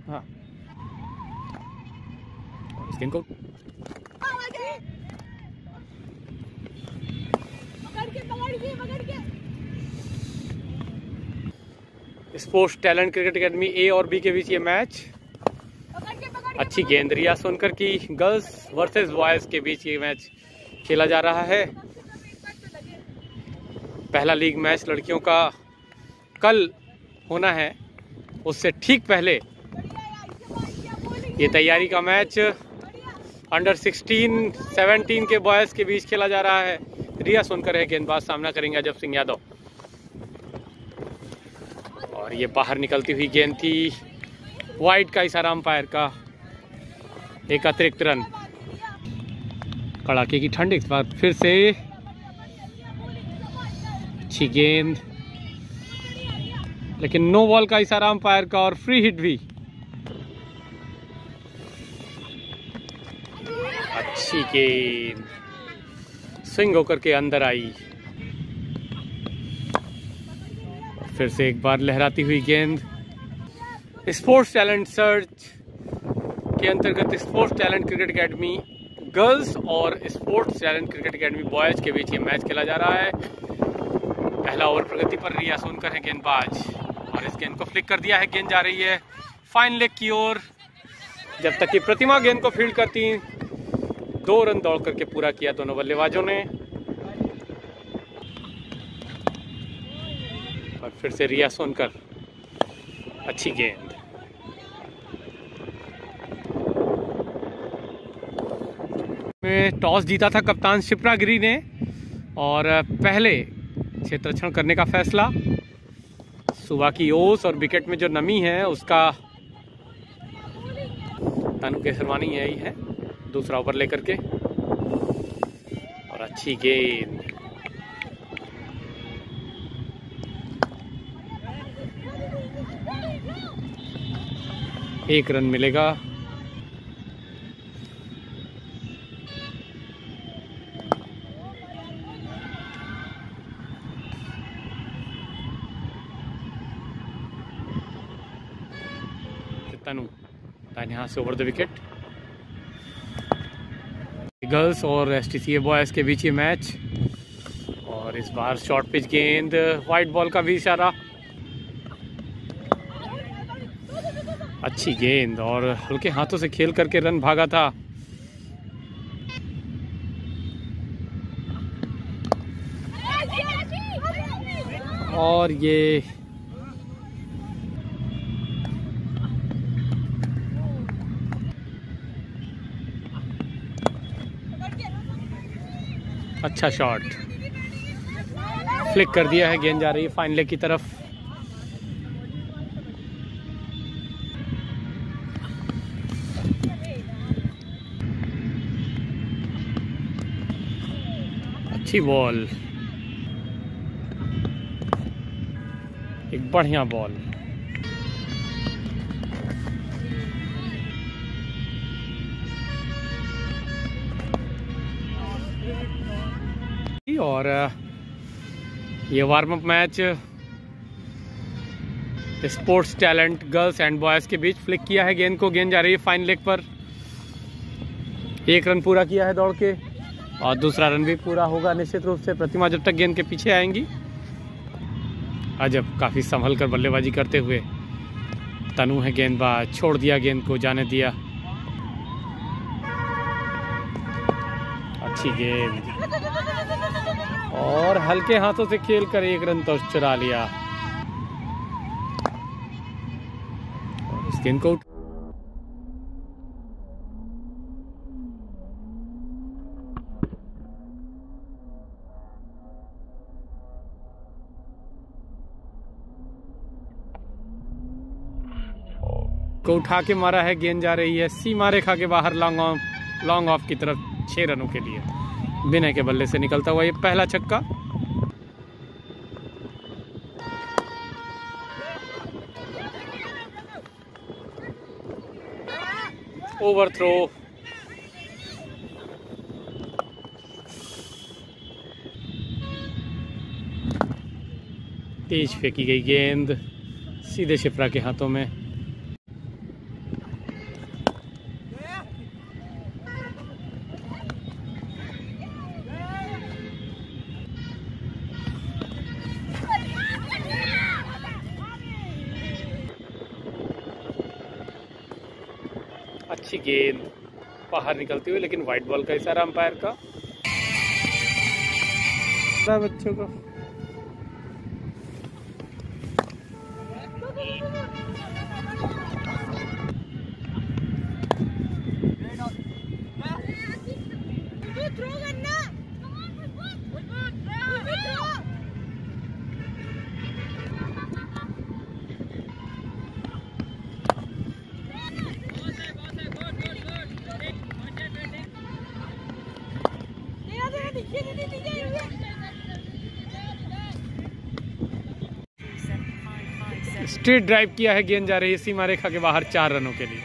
हाँ, स्किन को sports talent cricket academy ए और बी के बीच ये मैच। अच्छी गेंद, रिया सोनकर की। गर्ल्स वर्सेस बॉयज के बीच ये मैच खेला जा रहा है। पहला लीग मैच लड़कियों का कल होना है, उससे ठीक पहले ये तैयारी का मैच अंडर 16, 17 के बॉयज के बीच खेला जा रहा है। रिया सोनकर है गेंदबाज, सामना करेंगे अजब सिंह यादव। और ये बाहर निकलती हुई गेंद थी, वाइड का इशारा अंपायर का, एक अतिरिक्त रन। कड़ाके की ठंड, इस बार फिर से अच्छी गेंद, लेकिन नो बॉल का इशारा अंपायर का और फ्री हिट भी। अच्छी गेंद स्विंग होकर के अंदर आई। फिर से एक बार लहराती हुई गेंद। स्पोर्ट्स टैलेंट सर्च के अंतर्गत sports talent cricket academy girls और sports talent cricket academy boys के बीच ये मैच खेला जा रहा है। पहला ओवर प्रगति पर, रिया सोनकर है गेंदबाज और इस गेंद को फ्लिक कर दिया है। गेंद जा रही है फाइन लेग की ओर। जब तक कि प्रतिमा गेंद को फील्ड करती, 2 रन दौड़ करके पूरा किया दोनों बल्लेबाजों ने। और फिर से रिया सोनकर, अच्छी गेंद। में टॉस जीता था कप्तान शिप्रा गिरी ने और पहले क्षेत्ररक्षण करने का फैसला। सुबह की ओस और विकेट में जो नमी है उसका तनु केसरवानी यही है दूसरा ओवर लेकर के। और अच्छी गेंद, एक रन मिलेगा। तनु दाहिने हाथ से ओवर द विकेट। गर्ल्स और एसटीसीए बॉयज के बीच ये मैच। और इस बार शॉर्ट पिच गेंद, वाइट बॉल का भी इशारा। अच्छी गेंद और हल्के हाथों से खेल करके रन भागा था। और ये अच्छा शॉट, फ्लिक कर दिया है। गेंद जा रही है फाइन लेग की तरफ। अच्छी बॉल, एक बढ़िया बॉल। और ये warm up match sports talent girls and boys के बीच। फ्लिक किया है गेंद को, गेंद जा रही है फाइन लेग पर। 1 रन पूरा किया है दौड़ के और दूसरा रन भी पूरा होगा निश्चित रूप से। प्रतिमा जब तक गेंद के पीछे आएंगी। अजब काफी संभल कर बल्लेबाजी करते हुए। तनु है गेंदबाज, छोड़ दिया गेंद को, जाने दिया। अच्छी गेंद और हल्के हाथों से खेलकर 1 रन तो चुरा लिया। इस गेंद को उठा के मारा है। गेंद जा रही है सीमा रेखा के बाहर, लॉन्ग ऑफ की तरफ 6 रनों के लिए। विनय के बल्ले से निकलता हुआ ये पहला छक्का। ओवर थ्रो, तेज फेंकी गई गेंद सीधे शिप्रा के हाथों में। अच्छी गेंद बाहर निकलती हुई, लेकिन वाइट बॉल का इशारा अंपायर का। बच्चों को स्ट्रेट ड्राइव किया है, गेंद जा रही है सीमा रेखा के बाहर 4 रनों के लिए।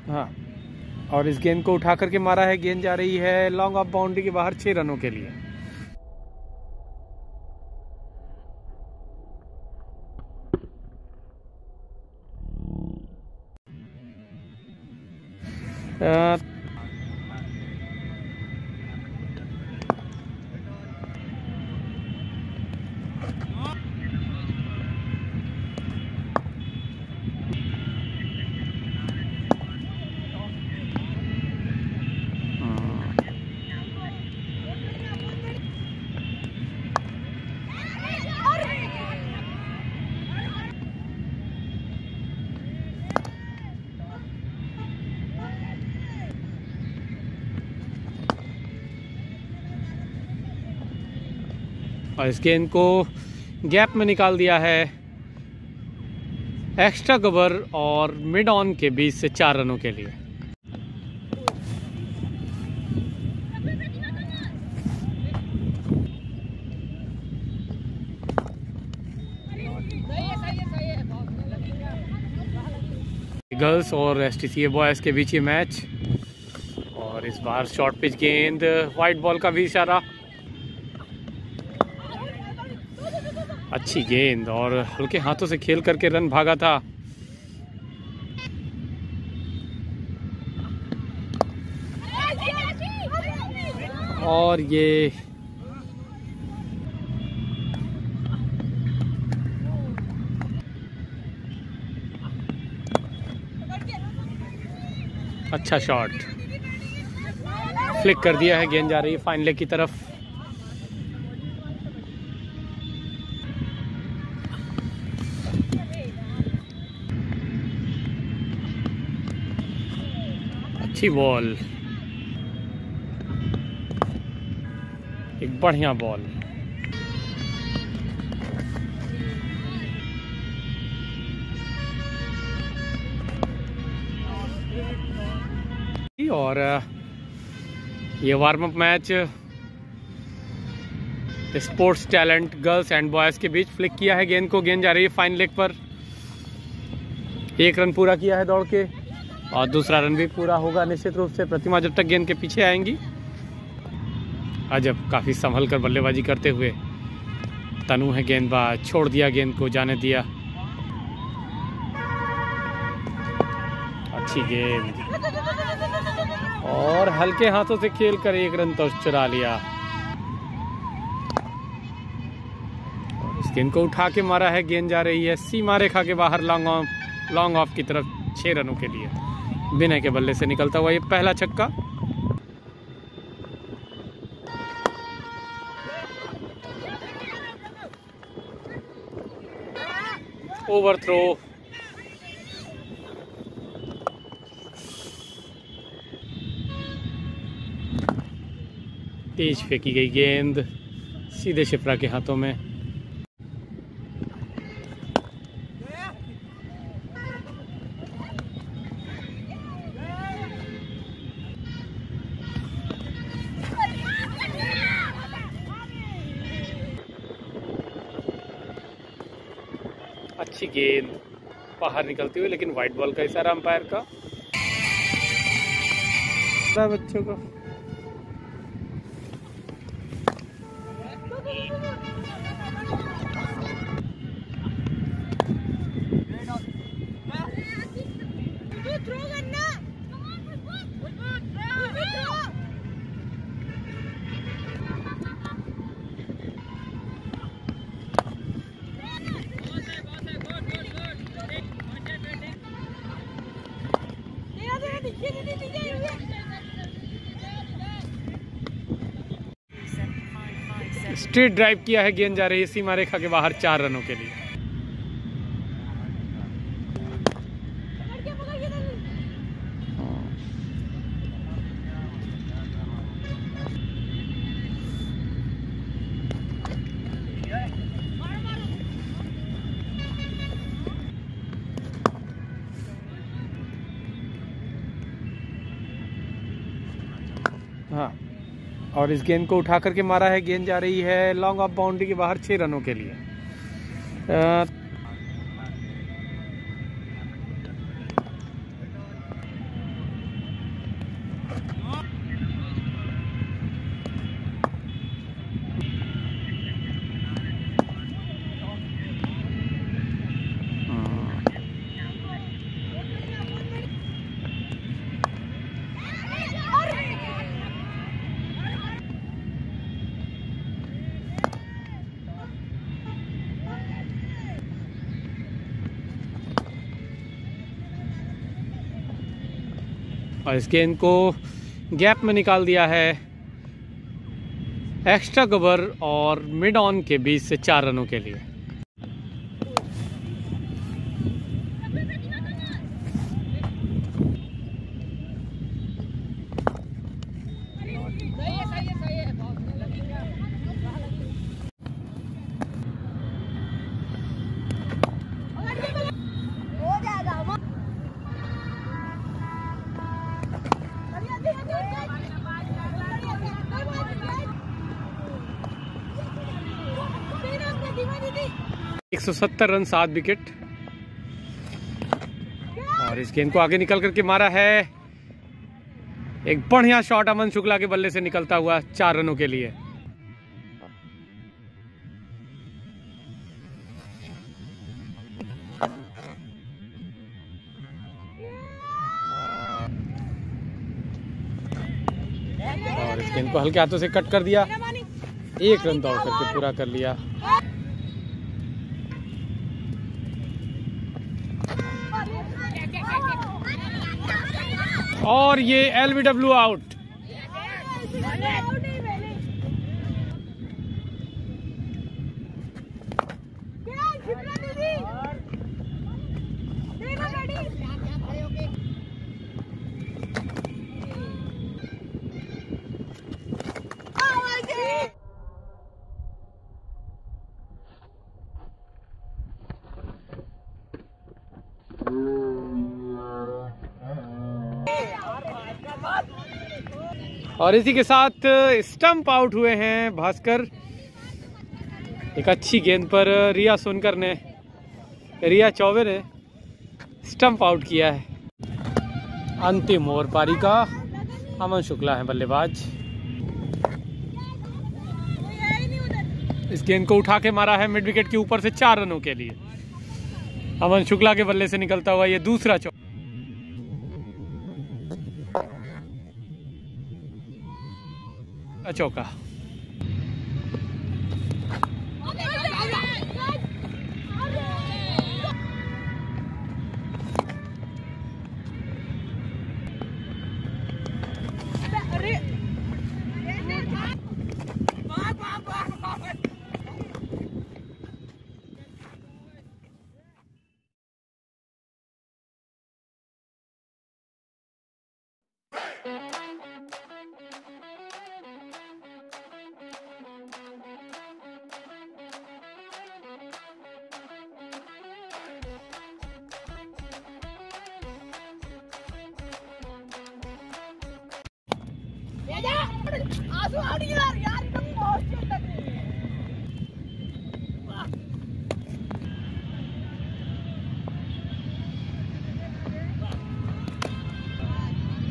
हाँ, और इस गेंद को उठा करके मारा है, गेंद जा रही है लॉन्ग ऑफ बाउंड्री के बाहर 6 रनों के लिए। और इस गेंद को गैप में निकाल दिया है एक्स्ट्रा कवर और मिड ऑन के बीच से 4 रनों के लिए। गर्ल्स और एसटीसीए बॉयज के बीच ये मैच, और इस बार शॉर्ट पिच गेंद, वाइट बॉल का भी इशारा। अच्छी गेंद और हल्के हाथों से खेल करके रन भागा था। और ये अच्छा शॉट, फ्लिक कर दिया है, गेंद जा रही है फाइन लेग की तरफ। अच्छी बॉल, एक बढ़िया बॉल। और ये warm up match sports talent girls and boys के बीच। फ्लिक किया है गेंद को, गेंद जा रही है फाइन लेग पर। 1 रन पूरा किया है दौड़ के, और दूसरा रन भी पूरा होगा निश्चित रूप से। प्रतिमा जब तक गेंद के पीछे आएंगी। अजब काफ़ी संभल कर बल्लेबाजी करते हुए तनु है गेंदबाज, छोड़ दिया गेंद को, जाने दिया। अच्छी गेंद और हल्के हाथों से खेल कर 1 रन तो चुरा लिया। इस गेंद को उठा के मारा है, गेंद जा रही है सीमा रेखा के बाहर लॉन्ग ऑफ की तरफ 6 रनों के लिए। विनय के बल्ले से निकलता हुआ ये पहला छक्का। ओवर थ्रो, तेज फेंकी गई गेंद सीधे शिप्रा के हाथों में। अच्छी गेंद बाहर निकलती हुई, लेकिन वाइट बॉल का इशारा अंपायर का। बच्चों को स्ट्रेट ड्राइव किया है, गेंद जा रही है सीमा रेखा के बाहर 4 रनों के लिए। हाँ, और इस गेंद को उठा करके मारा है, गेंद जा रही है लॉन्ग ऑफ बाउंड्री के बाहर 6 रनों के लिए। और इस गेंद को गैप में निकाल दिया है एक्स्ट्रा कवर और मिड ऑन के बीच से 4 रनों के लिए। एक 170 रन 7 विकेट। और इस गेंद को आगे निकल करके मारा है, एक बढ़िया शॉट अमन शुक्ला के बल्ले से निकलता हुआ 4 रनों के लिए। और इस गेंद को हल्के हाथों से कट कर दिया, 1 रन दौड़ करके पूरा कर लिया। और ये LBW आउट। और इसी के साथ स्टंप आउट हुए हैं भास्कर। एक अच्छी गेंद पर रिया चौबे ने स्टंप आउट किया है। अंतिम ओवर पारी का, अमन शुक्ला है बल्लेबाज। इस गेंद को उठा के मारा है मिड विकेट के ऊपर से 4 रनों के लिए। अमन शुक्ला के बल्ले से निकलता हुआ ये दूसरा चौका।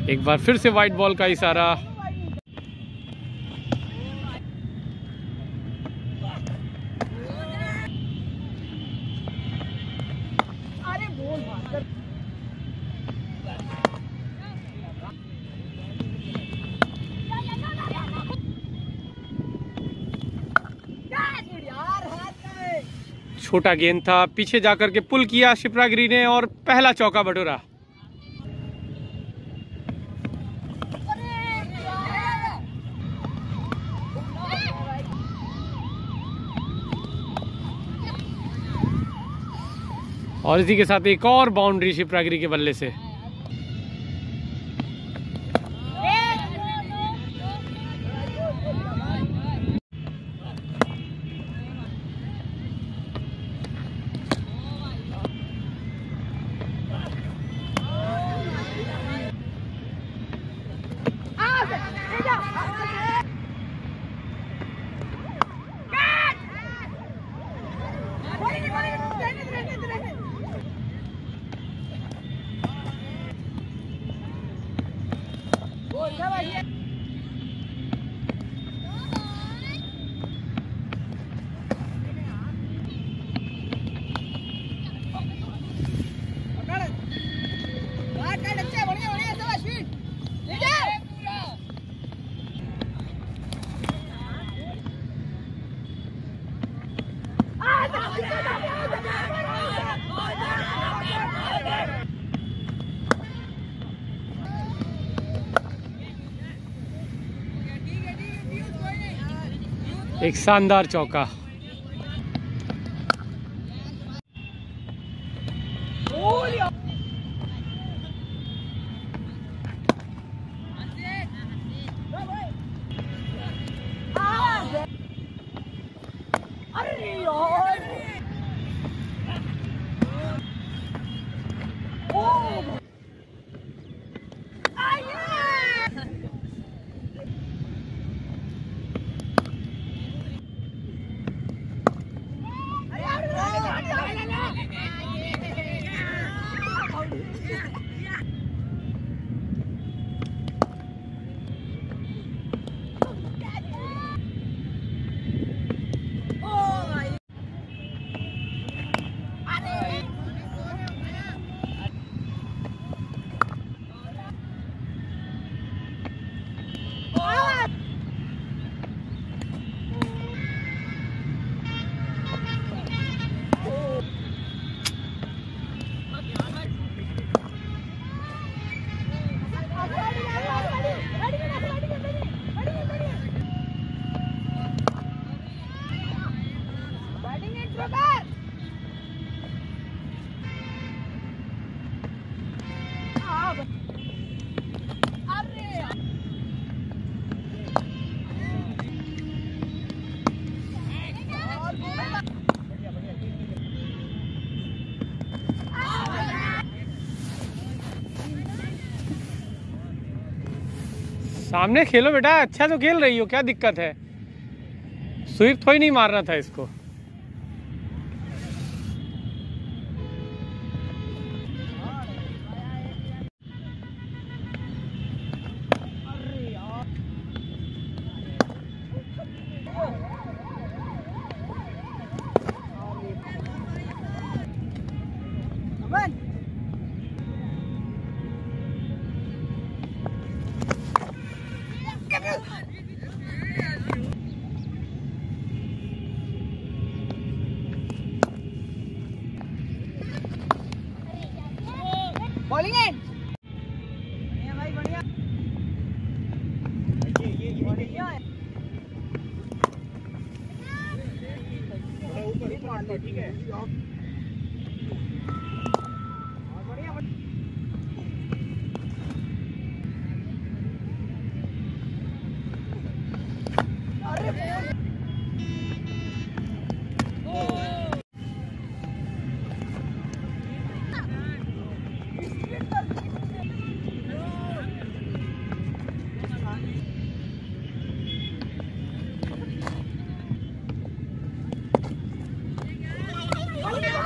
एक बार फिर से व्हाइट बॉल का इशारा। छोटा गेंद था, पीछे जाकर के पुल किया शिप्रा गिरी ने और पहला चौका बटोरा। और इसी के साथ एक और बाउंड्री शिप्रागिरी के बल्ले से। एक शानदार चौका। सामने खेलो बेटा, अच्छा तो खेल रही हो, क्या दिक्कत है? स्वीप थोड़ी नहीं मारना था इसको। बॉलिंग एंड बढ़िया भाई, बढ़िया ठीक है। Oh,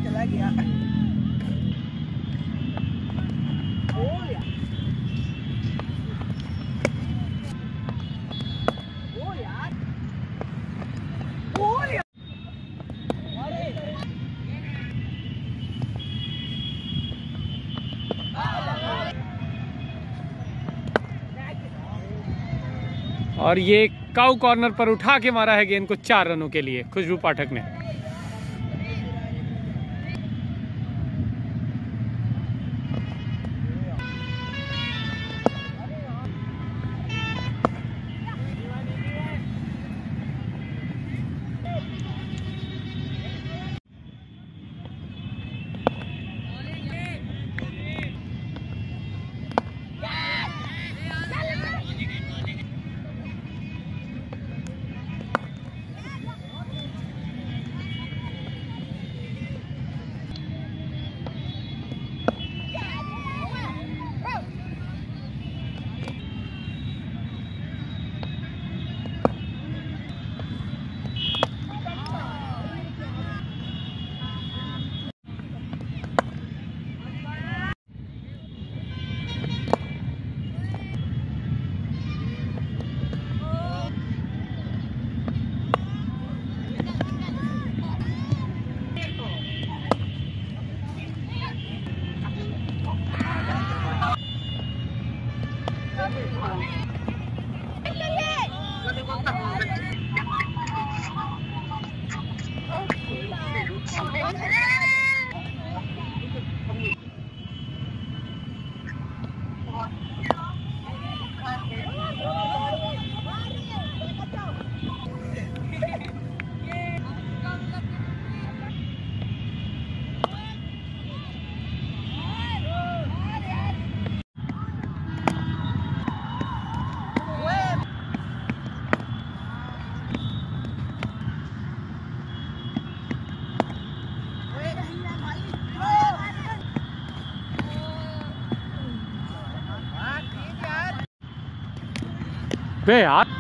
चला गया। और ये काउ कॉर्नर पर उठा के मारा है गेंद को 4 रनों के लिए खुशबू पाठक ने। बे यार